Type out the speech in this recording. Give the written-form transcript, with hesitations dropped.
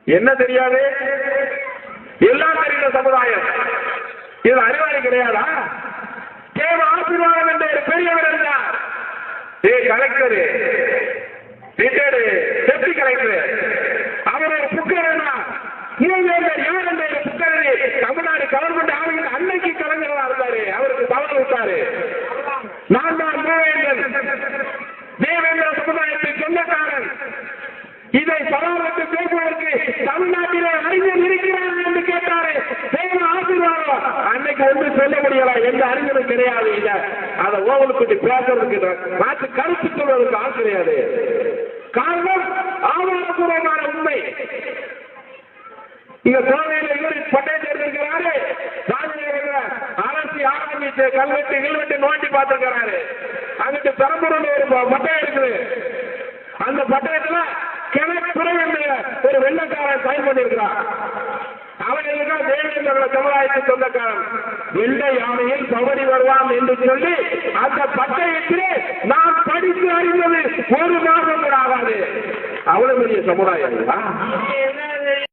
என்ன தெரியாது? எல்லாம் தெரிந்த சமுதாயம். இது அறிவாளி கிடையாதா? தேவ ஆசீர்வாதம் என்ற ஒரு பெரியவர் இருந்தார். கலெக்டர், ரிட்டையர்டு டெப்டி கலெக்டர், அவர் ஒரு புக்கர் மூவேந்தர் யார் என்ற ஒரு புக்கர் தமிழ்நாடு கவர்மெண்ட் ஆளுநர் அன்னைக்கு கலைஞராக இருந்தாரு. அவருக்கு தவறு விட்டாரு. நான் தான் மூவேந்தன், தேவேந்திர சமுதாயத்தின் சொந்தக்காரன். இதை சவாலுக்கு பேசுவதற்கு தமிழ்நாட்டிலே அறிஞர் இருக்கிறார் என்று கேட்டாரு. தேவ ஆசீர்வாதம் அன்னைக்கு ஒன்று சொல்ல முடியல. எந்த அறிஞரும் கிடையாது. இல்ல அதை ஓவலுக்கு பேசுறதுக்கு மாற்று கருத்து சொல்வதற்கு ஆள் கிடையாது. காரணம் ஆதாரபூர்வமான உண்மை. இங்க கோவையில் இவர் பட்டயத்தை எடுத்திருக்கிறாரு. அரசு ஆரம்பிச்சு கல்வெட்டு நோண்டி பார்த்திருக்கிறாரு. அங்கிட்டு பெரம்பூர்ல ஒரு பட்டயம் இருக்குது. அந்த பட்டயத்துல கிணத்துறை ஒரு வெள்ளக்காரன் சைன் பண்ணிருக்கிறார். அவர்களுக்கு தேவேந்திர சமுதாயத்தின் சொந்தக்காரன். வெள்ளை யானையில் பவனி வருவான் என்று சொல்லி அந்த பட்டயத்திலே நாம் படித்து அறிந்தது ஒரு மாதம் கூட ஆகாது. அவ்வளவு பெரிய சமுதாயம்.